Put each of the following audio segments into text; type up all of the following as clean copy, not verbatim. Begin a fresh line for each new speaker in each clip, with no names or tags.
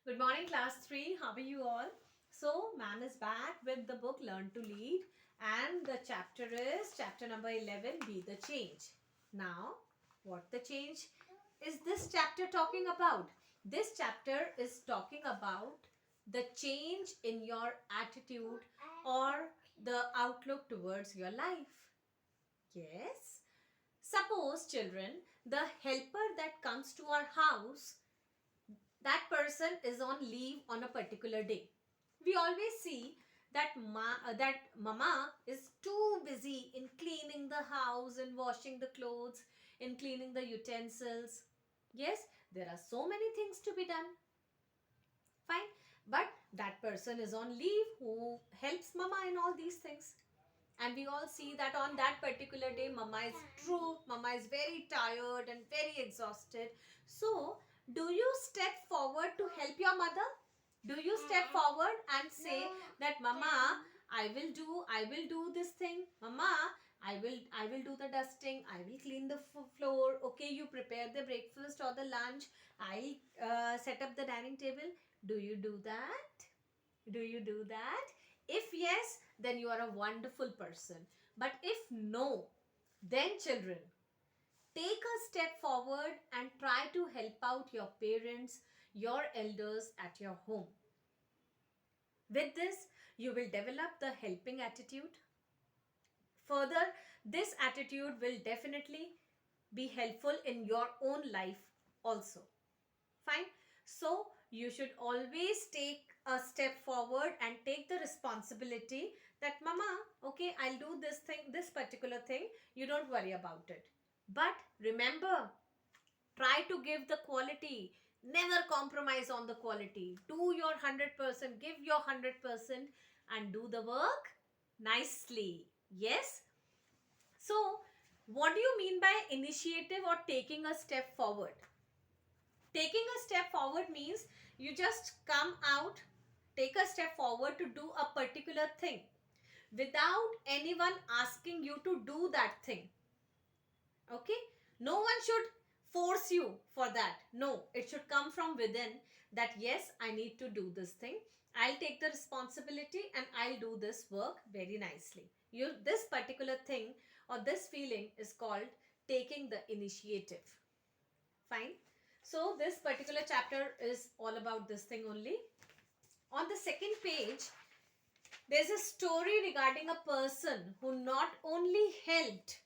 Good morning, class 3. How are you all? So, ma'am is back with the book Learn to Lead, and the chapter is chapter number 11, Be the Change. Now, what the change is this chapter talking about? This chapter is talking about the change in your attitude or the outlook towards your life. Yes. Suppose, children, the helper that comes to our house, that person is on leave on a particular day. We always see that mama is too busy in cleaning the house and washing the clothes, in cleaning the utensils. Yes, there are so many things to be done. Fine. But that person is on leave who helps mama in all these things. And we all see that on that particular day, mama is very tired and very exhausted. So, do you step forward to help your mother? Do you step forward and say that mama, I will do this thing. Mama, I will do the dusting. I will clean the floor. Okay, you prepare the breakfast or the lunch. I'll set up the dining table. Do you do that? Do you do that? If yes, then you are a wonderful person. But if no, then children, take a step forward and try to help out your parents, your elders at your home. With this, you will develop the helping attitude. Further, this attitude will definitely be helpful in your own life also. Fine. So you should always take a step forward and take the responsibility that mama, okay, I'll do this thing, this particular thing. You don't worry about it. But remember, try to give the quality. Never compromise on the quality. Do your 100%, give your 100% and do the work nicely. Yes. So, what do you mean by initiative or taking a step forward? Taking a step forward means you just come out, take a step forward to do a particular thing without anyone asking you to do that thing. Okay? No one should force you for that. No, it should come from within that yes, I need to do this thing. I'll take the responsibility and I'll do this work very nicely. This particular thing or this feeling is called taking the initiative. Fine. So this particular chapter is all about this thing only. On the second page, there's a story regarding a person who not only helped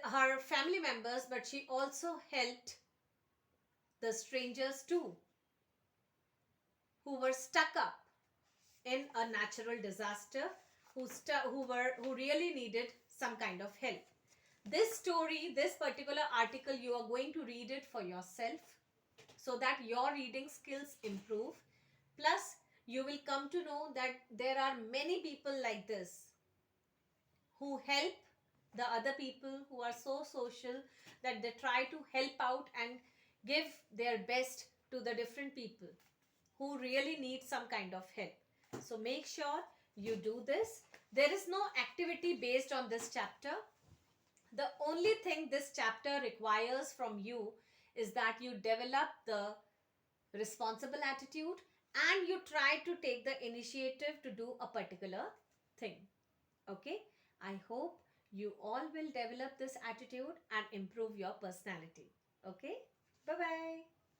her family members, but she also helped the strangers too, who were stuck up in a natural disaster, who really needed some kind of help. This story, this particular article, you are going to read it for yourself so that your reading skills improve. Plus, you will come to know that there are many people like this who help the other people, who are so social that they try to help out and give their best to the different people who really need some kind of help. So make sure you do this. There is no activity based on this chapter. The only thing this chapter requires from you is that you develop the responsible attitude and you try to take the initiative to do a particular thing. Okay, I hope you all will develop this attitude and improve your personality. Okay, bye bye.